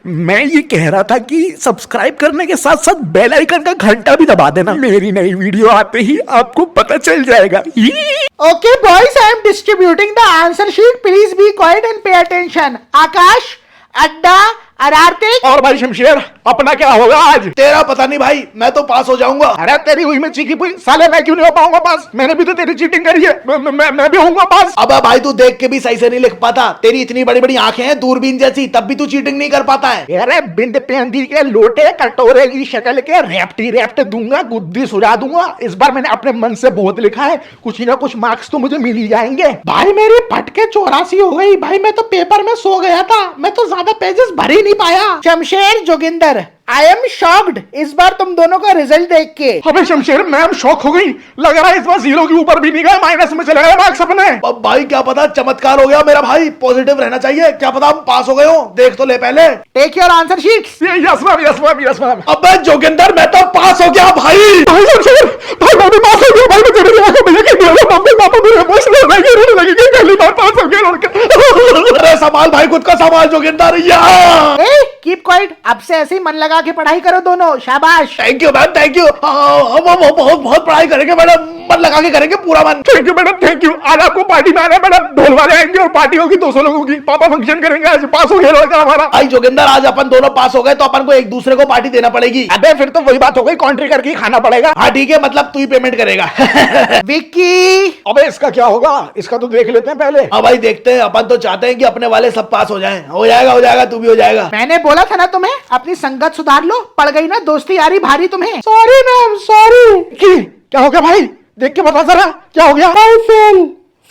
मैं ये कह रहा था कि सब्सक्राइब करने के साथ साथ बेल आइकन का घंटा भी दबा देना। मेरी नई वीडियो आते ही आपको पता चल जाएगा। Okay, boys, I am distributing the answer sheet. Please be quiet and pay attention. आकाश, अड्डा, अरार्तिक और भाई शमशेर, अपना क्या होगा आज? तेरा पता नहीं भाई, मैं तो पास हो जाऊंगा। अरे तेरी हुई मैं चीखी पुई, साले मैं क्यों नहीं हो पाऊंगा पास? मैंने भी तो तेरी चीटिंग करी है। मैं भी होऊंगा पास। अब भाई तू देख के भी सही से नहीं लिख पाता। तेरी इतनी बड़ी बड़ी आंखें हैं दूरबीन जैसी, तब भी तू चीटिंग नहीं कर पाता है। अरे बिंद पेंदी के लोटे कटोरे की शक्ल के रेप्ट दूंगा, गुद्दी सुझा दूंगा। इस बार मैंने अपने मन से बहुत लिखा है, कुछ ना कुछ मार्क्स तो मुझे मिल ही जाएंगे। भाई मेरी फटके 84 हो गई। भाई मैं तो पेपर में सो गया था, मैं तो ज्यादा पेजेस भर ही नहीं पाया। Shamsher Joginder, I am shocked इस बार तुम दोनों का रिजल्ट देख के। अबे शमशेर, मैम शॉक हो गई। लग रहा है इस बार 0 के ऊपर भी नहीं गए, माइनस में चले गए मार्क्स अपने। अब भाई क्या पता चमत्कार हो गया मेरा भाई, पॉजिटिव रहना चाहिए। क्या पता हम पास हो गए हो, देख तो ले पहले। Take your answer sheets. Yes ma'am. अबे जोगिंदर, मैं तो पास हो गया भाई। भाई शमशेर, भाई मैं भी पास हो गया। भाई मैं तेरी आंखों में यकीन नहीं हो रहा। मम्मी पापा मेरे इमोशनल हो गए, रोने लगी कि पहली बार पास हो गया लड़का। अरे संभाल भाई, खुद का संभाल जोगिंदर। कीप क्वाइट, अब से ऐसे ही मन लगा के पढ़ाई करो दोनों। शाबाश। Thank you ma'am, thank you. हम बहुत बहुत पढ़ाई करेंगे मैडम, मन लगा के करेंगे पूरा मन। Thank you madam, thank you. आज आपको पार्टी में आना है मैडम, ढोल वाले आएंगे और पार्टी होगी 200 लोगों की। पापा फंक्शन करेंगे, आज पास हो गया लड़का हमारा। भाई जोगिंदर, आज अपन दोनों पास हो गए तो अपन को एक दूसरे को पार्टी देना पड़ेगी। अबे फिर तो वही बात हो गई, कॉन्ट्री करके ही खाना पड़ेगा। हाँ ठीक है, मतलब तू ही पेमेंट करेगा। विक्की, अबे इसका क्या होगा? इसका तो देख लेते हैं पहले। हाँ भाई देखते हैं। अपन तो चाहते हैं कि अपने वाले सब पास हो जाएं। हो जाएगा, तू भी हो जाएगा। मैंने बोला था ना तुम्हें, अपनी संगत सुधार लो। पड़ गई ना दोस्ती यारी भारी तुम्हें। Sorry ma'am, sorry. क्या हो गया भाई? देख के बता जरा, क्या हो गया?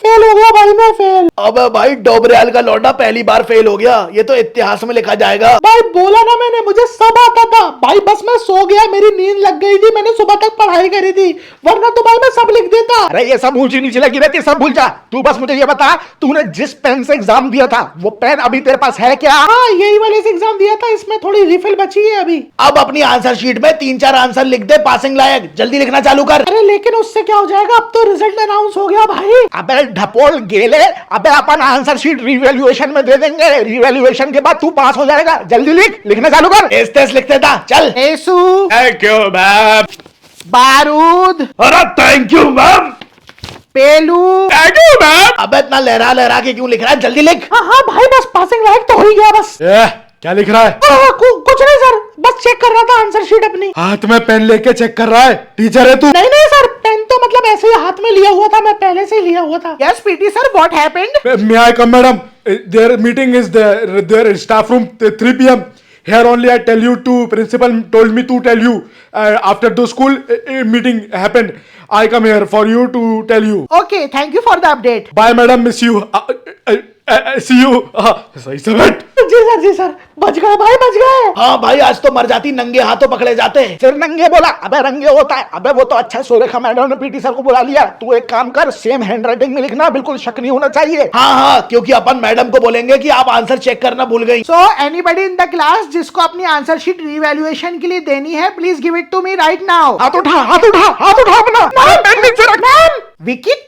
फेल हो गया भाई, मैं फेल। अब भाई डोबरेल का लौंडा पहली बार फेल हो गया, ये तो इतिहास में लिखा जाएगा। भाई बोला ना मैंने, मुझे सब आता था भाई, बस मैं सो गया, मेरी नींद लग गई थी, मैंने सुबह तक पढ़ाई करी थी, वरना तो भाई मैं सब लिख देता। अरे ये सब ऊंची नीचे लगी रहती है, सब भूल जा। तू बस मुझे ये बता, तूने जिस पेन से एग्जाम दिया था वो पेन अभी तेरे पास है क्या? हाँ, यही वाले से एग्जाम दिया था, इसमें थोड़ी रिफिल बची है अभी। अब अपनी आंसर शीट में 3-4 आंसर लिख दे पासिंग लायक, जल्दी लिखना चालू कर। अरे लेकिन उससे क्या हो जाएगा, अब तो रिजल्ट अनाउंस हो गया भाई। अबे ढपोल गेले, अबे अपन आंसर शीट रिवैल्यूएशन में दे देंगे, रिवैल्यूएशन के बाद तू पास हो जाएगा। जल्दी लिखना चालू कर। तेज लिखते था, चल। एसू, थैंक यू मैम। बारूद, अरे थैंक यू मैम। पेलू, थैंक यू मैम। अबे इतना लहरा के क्यों लिख रहा है, जल्दी लिख। हाँ भाई, बस पासिंग लायक तो हो ही गया बस। क्या लिख रहा है? कुछ नहीं सर, बस चेक कर रहा था आंसर शीट अपनी। हाथ में पेन लेके चेक कर रहा है, टीचर है तू? नहीं सर, पेन तो मतलब ऐसे ही हाथ में लिया हुआ था, मैं पहले से ही लिया हुआ था। Yes PT sir, what happened? May I come, madam? Their meeting is their staff room 3 p.m. Here only I tell you to, principal told me to tell you. After the school meeting happened, I come here for you to tell you. Okay, thank you for the update. Bye madam, miss you. See you. सही से बैठ। जी sir, बच गए भाई, बच गए। हाँ भाई, आज तो मर जाती, नंगे हाथों पकड़े जाते। फिर नंगे बोला? अबे रंगे होता है। अबे वो तो अच्छा सुरेखा मैडम ने पीटी सर को बुला लिया। तू एक काम कर, सेम हैंडराइटिंग में लिखना, बिल्कुल शक नहीं होना चाहिए। हाँ, क्योंकि अपन मैडम को बोलेंगे कि आप आंसर चेक करना भूल गई। So anybody in the class जिसको अपनी आंसर शीट रिवैल्यूएशन के लिए देनी है, please give it to me right now. हाथ उठा अपना। मैम, विकी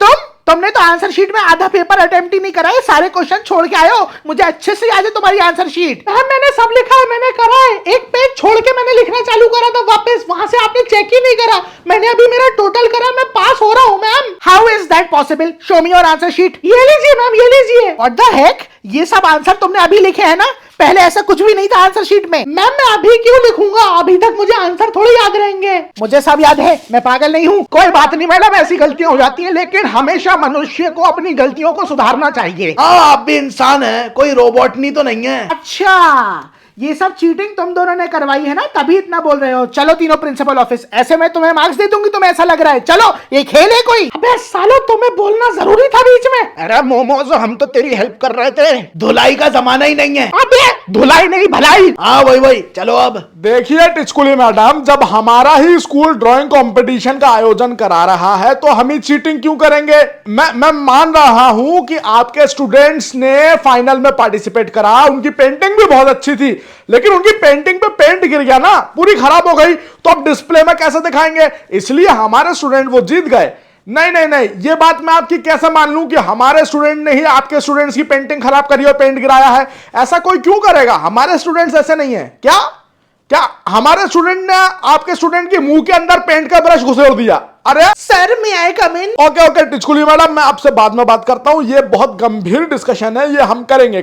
तुमने तो आंसर शीट में आधा पेपर अटेम्प्ट ही नहीं करा है, सारे क्वेश्चन छोड़ के आए हो। मुझे अच्छे से याद है तुम्हारी आंसर शीट। मैम मैंने सब लिखा है, मैंने करा है। एक पेज छोड़ के मैंने लिखना चालू करा था वापस, वहां से आपने चेक ही नहीं करा। मैंने अभी मेरा टोटल करा, मैं पास हो रहा हूँ ma'am. How is that possible? Show me your answer sheet. ये लीजिए मैम, ये लीजिए। व्हाट द हेक, ये सब आंसर तुमने अभी लिखे हैं ना? पहले ऐसा कुछ भी नहीं था आंसर शीट में। मैम मैं अभी क्यों लिखूंगा, अभी तक मुझे आंसर थोड़ी याद रहेंगे। मुझे सब याद है, मैं पागल नहीं हूँ। कोई बात नहीं मैडम, ऐसी गलतियां हो जाती हैं, लेकिन हमेशा मनुष्य को अपनी गलतियों को सुधारना चाहिए। हाँ, आप भी इंसान है, कोई रोबोट नहीं तो नहीं है। अच्छा, ये सब चीटिंग तुम दोनों ने करवाई है ना, तभी इतना बोल रहे हो। चलो तीनों प्रिंसिपल ऑफिस, ऐसे में तुम्हें मार्क्स दे दूंगी, तुम्हें ऐसा लग रहा है। चलो, ये खेल है कोई? अबे सालो, तुम्हें बोलना जरूरी था बीच में। अरे मोमोज, हम तो तेरी हेल्प कर रहे थे। धुलाई का जमाना ही नहीं है। अबे धुलाई नहीं भलाई। हाँ वही। चलो अब देखिए टिचकुली मैडम, जब हमारा ही स्कूल ड्राइंग कंपटीशन का आयोजन करा रहा है तो हम ही चीटिंग क्यों करेंगे? मैं मान रहा हूं कि आपके स्टूडेंट्स ने फाइनल में पार्टिसिपेट करा, उनकी पेंटिंग भी बहुत अच्छी थी, लेकिन उनकी पेंटिंग पे पेंट गिर गया ना, पूरी खराब हो गई, तो अब डिस्प्ले में कैसे दिखाएंगे? इसलिए हमारे स्टूडेंट वो जीत गए। नहीं नहीं नहीं, ये बात मैं आपकी कैसे मान लूं कि हमारे स्टूडेंट ने ही आपके स्टूडेंट्स की पेंटिंग खराब करी और पेंट गिराया है? ऐसा कोई क्यों करेगा? हमारे स्टूडेंट्स ऐसे नहीं है क्या? क्या हमारे स्टूडेंट ने आपके स्टूडेंट के मुंह के अंदर पेंट का ब्रश घुसेड़ दिया? अरे सर मैं आई कम इन? ओके ओके टिचकुली मैडम, मैं आपसे बाद में बात करता हूं, ये बहुत गंभीर डिस्कशन है, ये हम करेंगे।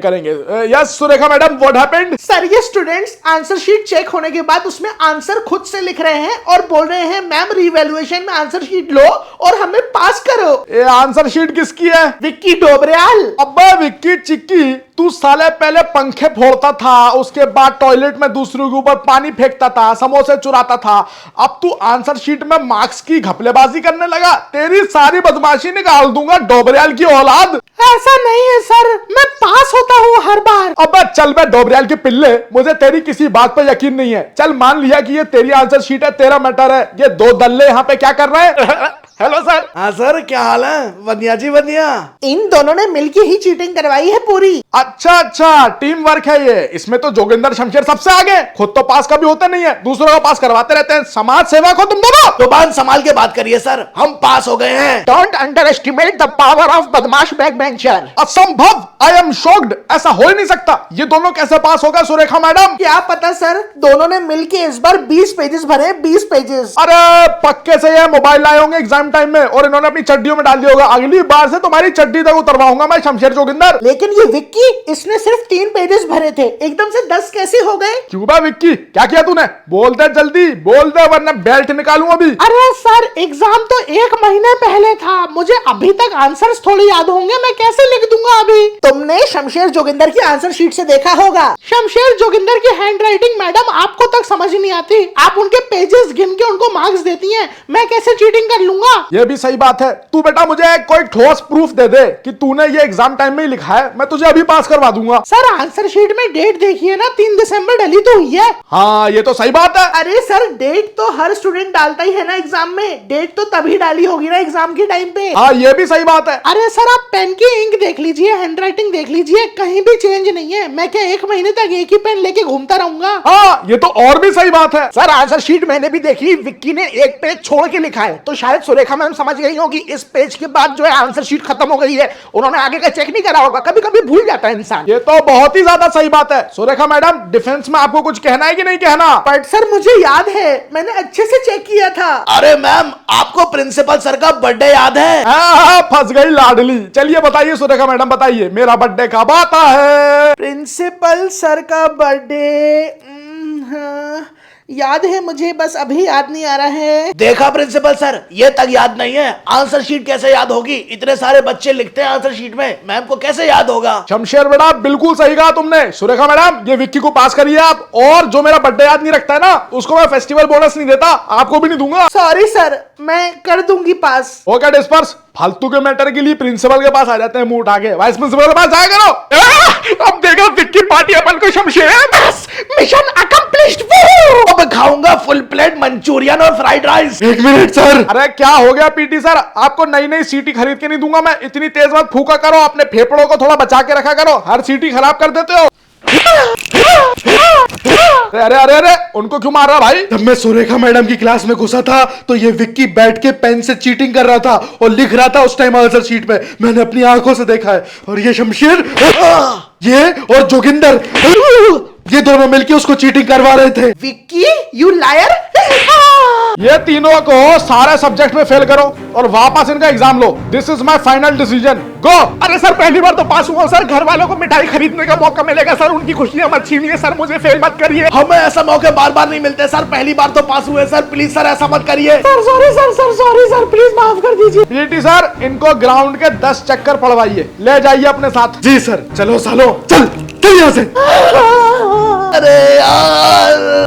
Yes Surekha madam, what happened? Sir ये स्टूडेंट्स आंसर शीट चेक होने के बाद उसमें आंसर खुद से लिख रहे हैं और बोल रहे हैं मैम रिवैल्यूएशन में आंसर शीट लो और हमें पास करो। ये आंसर शीट किसकी है? विक्की डोबरियाल। अब्बे विक्की चिक्की, तू साले पहले पंखे फोड़ता था, उसके बाद टॉयलेट में दूसरों के ऊपर पानी फेंकता था, समोसे चुराता था, अब तू आंसर शीट में मार्क्स की घपलेबाजी करने लगा। तेरी सारी बदमाशी निकाल दूंगा, डोबरियाल की औलाद। ऐसा नहीं है सर, मैं पास होता हूँ हर बार। अबे चल बे डोबरियाल के पिल्ले, मुझे तेरी किसी बात पर यकीन नहीं है। चल मान लिया कि ये तेरी आंसर शीट है, तेरा मैटर है, ये दो दल्ले यहाँ पे क्या कर रहे हैं? Hello sir. हाँ सर, क्या हाल है? वनिया जी वनिया। इन दोनों ने मिलके ही चीटिंग करवाई है पूरी। अच्छा अच्छा, टीम वर्क है ये। इसमें तो जोगिंदर शमशेर सबसे आगे, खुद तो पास कभी होते नहीं है, दूसरों का पास करवाते रहते हैं। समाज सेवक हो तुम दोनों। जुबान संभाल के बात करिए सर, हम पास हो गए हैं। Don't under estimate the power of बदमाश बैक बेंचर। असंभव, आई एम शॉक्ड, ऐसा हो ही नहीं सकता। ये दोनों कैसे पास होगा सुरेखा मैडम? क्या पता सर, दोनों ने मिलके इस बार 20 पेजेस भरे, 20 पेजेस। अरे पक्के से ये मोबाइल लाए होंगे एग्जाम टाइम में और इन्होंने अपनी चड्डियों में डाल दिया होगा। अगली बार से तुम्हारी चड्डी तक उतरवाऊंगा मैं, शमशेर जोगिंदर। लेकिन ये विक्की, इसने सिर्फ 3 पेजेस भरे थे, एकदम से 10 कैसे हो गए? क्यों बा विक्की, क्या किया तूने? बोल दे जल्दी, बोल दे वरना बेल्ट निकालूं अभी। अरे सर, एग्जाम तो 1 महीने पहले था, मुझे अभी तक आंसर्स थोड़े याद होंगे, मैं कैसे लिख दूंगा अभी? तुमने शमशेर जोगिंदर की आंसर शीट से देखा होगा। शमशेर जोगिंदर की हैंडराइटिंग मैडम आपको तक समझ नहीं आती, आप उनके पेजेस गिन के उनको मार्क्स देती हैं, मैं कैसे चीटिंग कर लूंगा? ये भी सही बात है। तू बेटा मुझे कोई ठोस प्रूफ दे दे कि तूने ये एग्जाम टाइम में ही लिखा है, मैं तुझे अभी पास करवा दूंगा। सर आंसर शीट में डेट देखिए ना, 3 दिसंबर डली तो हुई है। हाँ ये तो सही बात है। अरे सर, डेट तो हर स्टूडेंट डालता ही है ना एग्जाम में, डेट तो तभी डाली होगी ना एग्जाम के टाइम पे। हाँ ये भी सही बात है। अरे सर, आप पेन की इंक देख लीजिए, हैंडराइटिंग देख लीजिए, कहीं भी चेंज नहीं है। मैं क्या 1 महीने तक एक ही पेन लेके घूमता रहूंगा? हाँ ये तो और भी सही बात है। सर आंसर शीट मैंने भी देखी, विक्की ने एक पेज छोड़ के लिखा है, तो शायद सुरेखा मैम समझ गई होगी इस पेज के बाद जो है आंसर शीट खत्म हो गई है, उन्होंने आगे का चेक नहीं करा होगा, कभी कभी भूल जाता है इंसान। ये तो बहुत ही ज्यादा सही बात है। सुरेखा मैडम, डिफेंस में आपको कुछ कहना है कि नहीं कहना? बट सर मुझे याद है, मैंने अच्छे से चेक किया था। अरे मैम, आपको प्रिंसिपल सर का बर्थडे याद है? हाँ, फंस गई लाडली। चलिए बताइए सुरेखा मैडम, बताइए मेरा बर्थडे कब आता है? प्रिंसिपल सर का बर्थडे याद है मुझे, बस अभी याद नहीं आ रहा है। देखा प्रिंसिपल सर, ये तक याद नहीं है, आंसर शीट कैसे याद होगी? इतने सारे बच्चे लिखते हैं आंसर शीट में, मैम को कैसे याद होगा? शमशेर बेटा बिल्कुल सही कहा तुमने। सुरेखा मैडम, ये विक्की को पास करिए आप, और जो मेरा बर्थडे याद नहीं रखता है ना, उसको मैं फेस्टिवल बोनस नहीं देता, आपको भी नहीं दूंगा। सॉरी सर, मैं कर दूंगी पास। Okay disperse. फालतू के मैटर के लिए प्रिंसिपल के पास आ जाते हैं मुंह उठा के, वाइस प्रिंसिपल के पास जाया करो। अब देखो विक्की पार्टी अपन को शमशेर, बस मिशन अकम्प्लिश्ड। अब खाऊंगा फुल प्लेट मंचूरियन और फ्राइड राइस। 1 minute sir. अरे क्या हो गया पीटी सर, आपको नई नई सीटी खरीद के नहीं दूंगा मैं। इतनी तेज मत फूका करो, अपने फेफड़ों को थोड़ा बचा के रखा करो, हर सीटी खराब कर देते हो। अरे अरे अरे, उनको क्यों मार रहा भाई? जब मैं सुरेखा मैडम की क्लास में घुसा था तो ये विक्की बैठ के पेन से चीटिंग कर रहा था और लिख रहा था उस टाइम आंसर शीट में, मैंने अपनी आंखों से देखा है। और ये शमशेर, ये और जोगिंदर, ये दोनों मिलके उसको चीटिंग करवा रहे थे। Vicky, you liar. ये तीनों को सारे सब्जेक्ट में फेल करो और वापस इनका एग्जाम लो। This is my final decision, go. अरे सर पहली बार तो पास हुआ सर, घर वालों को मिठाई खरीदने का मौका मिलेगा सर, उनकी खुशियां मत छीनिए सर, मुझे फेल मत करिए। हमें ऐसा मौके बार बार नहीं मिलते सर, पहली बार तो पास हुए सर, प्लीज सर ऐसा मत करिए। Sir sorry sir, sorry sir, please माफ कर दीजिए। पीटी सर, इनको ग्राउंड के 10 चक्कर पड़वाइए, ले जाइए अपने साथ। जी सर। चलो सालो, चल चल यहाँ से। अरे यार।